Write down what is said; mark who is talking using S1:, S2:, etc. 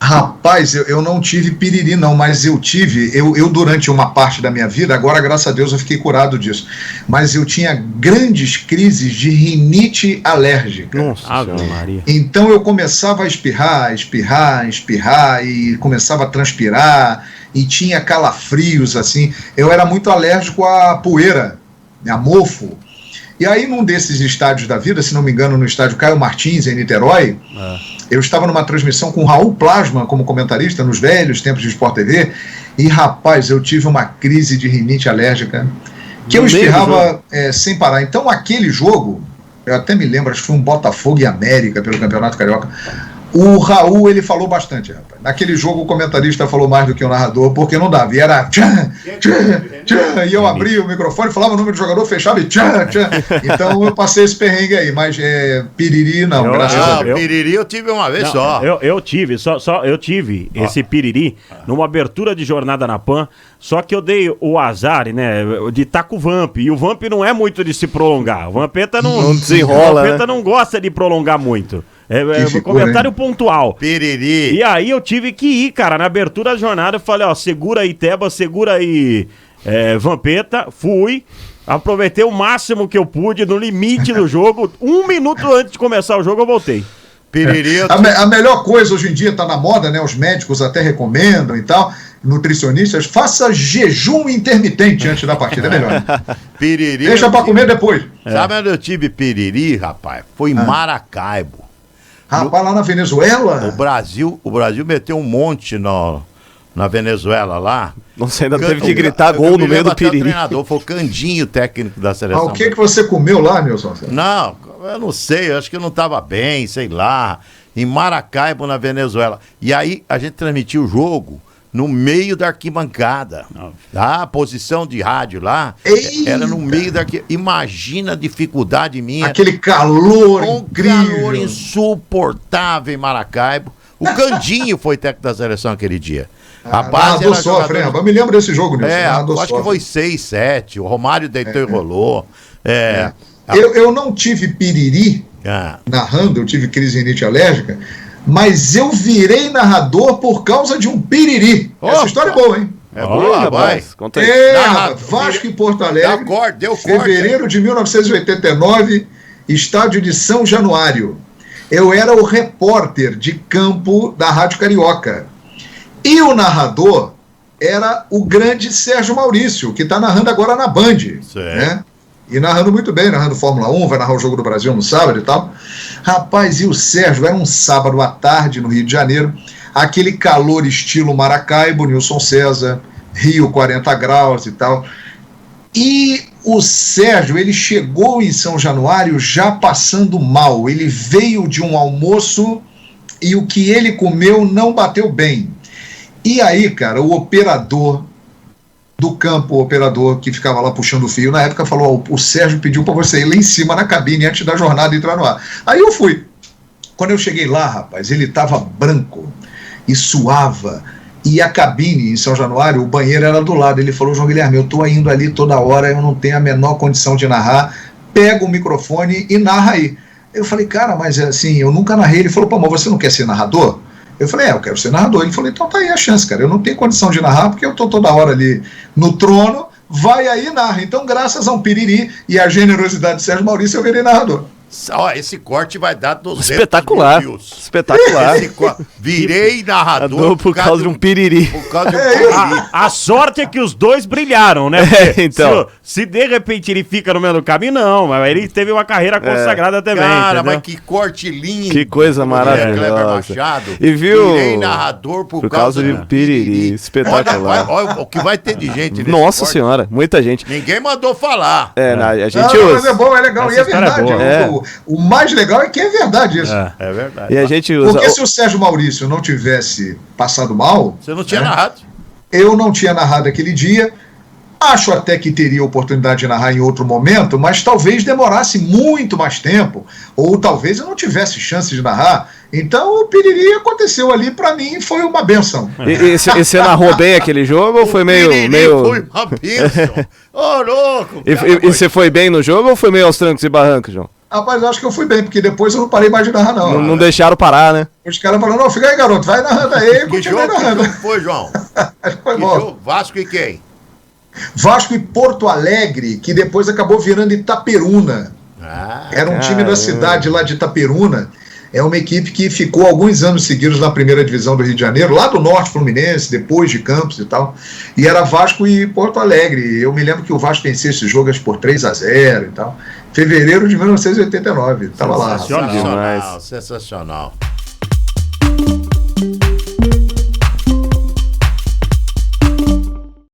S1: Rapaz, eu não tive piriri não, mas eu durante uma parte da minha vida, agora graças a Deus eu fiquei curado disso, mas eu tinha grandes crises de rinite alérgica.
S2: Nossa Maria.
S1: Então eu começava a espirrar e começava a transpirar e tinha calafrios assim, eu era muito alérgico à poeira, a mofo. E aí, num desses estádios da vida, se não me engano, no estádio Caio Martins, em Niterói, eu estava numa transmissão com o Raul Plasma como comentarista, nos velhos tempos de Sport TV, e, rapaz, eu tive uma crise de rinite alérgica, que eu espirrava sem parar. Então, aquele jogo, eu até me lembro, acho que foi um Botafogo e América pelo Campeonato Carioca, o Raul, ele falou bastante, rapaz. Naquele jogo o comentarista falou mais do que o narrador, porque não dava, e era tchan, tchan, tchan, e eu abria o microfone, falava o nome do jogador, fechava e tchan, tchan. Então eu passei esse perrengue aí, mas piriri não, graças a Deus.
S3: Piriri eu tive uma vez só.
S2: Eu tive esse piriri numa abertura de jornada na PAN, só que eu dei o azar, né, de estar com o Vamp, e o Vamp não é muito de se prolongar, o Vampeta não desenrola, o Vampeta não gosta de prolongar muito. Comentário pontual.
S3: Piriri.
S2: E aí eu tive que ir, cara, na abertura da jornada, eu falei, segura aí, Teba, segura aí, Vampeta, fui, aproveitei o máximo que eu pude, no limite do jogo, 1 minuto antes de começar o jogo eu voltei.
S3: Piriri.
S1: A melhor coisa hoje em dia tá na moda, né, os médicos até recomendam e tal, nutricionistas, faça jejum intermitente antes da partida, é melhor.
S3: Piriri.
S1: Deixa pra comer depois.
S3: Sabe onde eu tive piriri, rapaz? Foi em Maracaibo.
S1: Rapaz, lá na Venezuela?
S3: O Brasil meteu um monte na Venezuela lá.
S4: Nossa, ainda teve que gritar gol no meio do piriri.
S3: O treinador foi o Candinho, técnico da seleção.
S1: O que você comeu lá, Nilson?
S3: Não, eu não sei, eu acho que eu não estava bem, sei lá. Em Maracaibo, na Venezuela. E aí a gente transmitiu o jogo no meio da arquibancada. A posição de rádio lá era no meio da arquibancada. Imagina a dificuldade minha.
S1: Aquele calor incrível.
S3: Calor insuportável em Maracaibo. O Candinho foi técnico da seleção aquele dia.
S1: Rapaz, sofre, eu me lembro desse jogo, Nilson.
S3: Acho que foi 6-7. O Romário deitou e rolou.
S1: Eu não tive piriri narrando, eu tive crise de rinite alérgica, mas eu virei narrador por causa de um piriri. Essa história é boa, hein?
S3: É boa, vai.
S4: Conta aí.
S1: Vasco e Porto Alegre,
S3: deu
S1: fevereiro de 1989, estádio de São Januário. Eu era o repórter de campo da Rádio Carioca. E o narrador era o grande Sérgio Maurício, que está narrando agora na Band. Né? E narrando muito bem, narrando Fórmula 1, vai narrar o Jogo do Brasil no sábado e tal. Rapaz, e o Sérgio, era um sábado à tarde no Rio de Janeiro, aquele calor estilo Maracaibo, Nilson César, Rio 40 graus e tal. E o Sérgio, ele chegou em São Januário já passando mal. Ele veio de um almoço e o que ele comeu não bateu bem. E aí, cara, o operador do campo, o operador que ficava lá puxando o fio, na época falou, o Sérgio pediu para você ir lá em cima na cabine antes da jornada entrar no ar. Aí eu fui. Quando eu cheguei lá, rapaz, ele estava branco e suava. E a cabine em São Januário, o banheiro era do lado. Ele falou, João Guilherme, eu estou indo ali toda hora, eu não tenho a menor condição de narrar, pega o microfone e narra aí. Eu falei, cara, mas assim, eu nunca narrei. Ele falou, pô, mas você não quer ser narrador? Eu falei, eu quero ser narrador. Ele falou, então tá aí a chance, cara, eu não tenho condição de narrar porque eu tô toda hora ali no trono, vai aí e narra. Então, graças a um piriri e a generosidade de Sérgio Maurício, eu virei narrador.
S3: Esse corte vai dar 200
S4: espetacular.
S3: mil views.
S4: Espetacular.
S3: Virei narrador
S4: por causa de um piriri.
S3: Por causa de um piriri.
S2: A sorte é que os dois brilharam, né?
S4: Então.
S2: Se de repente ele fica no meio do caminho, não. Mas ele teve uma carreira consagrada também.
S3: Cara,
S2: entendeu?
S3: mas que corte lindo.
S4: Que coisa maravilhosa.
S3: E
S4: viu?
S3: Virei narrador por causa
S4: de piriri. Espetacular.
S3: Olha o que vai ter de gente nesse
S4: Nossa
S3: corte.
S4: Senhora, muita gente.
S3: Ninguém mandou falar.
S4: A gente
S1: não, mas é bom, é legal.
S2: Essa
S1: e é verdade. O mais legal é que é verdade isso.
S3: É verdade.
S4: E a gente usa...
S1: Porque se o Sérgio Maurício não tivesse passado mal...
S3: Você não tinha narrado.
S1: Eu não tinha narrado aquele dia. Acho até que teria oportunidade de narrar em outro momento, mas talvez demorasse muito mais tempo. Ou talvez eu não tivesse chance de narrar. Então o piriri aconteceu ali, pra mim foi uma benção.
S4: E você narrou bem aquele jogo ou foi meio...
S3: Foi uma benção. Ô, louco.
S4: E você foi bem no jogo ou foi meio aos trancos e barrancos, João?
S1: Rapaz, eu acho que eu fui bem, porque depois eu não parei mais de narrar, não.
S4: Não deixaram parar, né?
S1: Os caras falaram, não, fica aí, garoto, vai narrando aí, continua narrando.
S3: Que jogo foi, João?
S1: Acho que foi
S3: Que
S1: bom.
S3: jogo? Vasco e quem?
S1: Vasco e Porto Alegre, que depois acabou virando Itaperuna. Era um time da cidade lá de Itaperuna. É uma equipe que ficou alguns anos seguidos na primeira divisão do Rio de Janeiro, lá do Norte Fluminense, depois de Campos e tal. E era Vasco e Porto Alegre. Eu me lembro que o Vasco venceu esse jogo acho, por 3-0 e tal. Fevereiro de 1989. Estava lá.
S3: Sensacional, sensacional.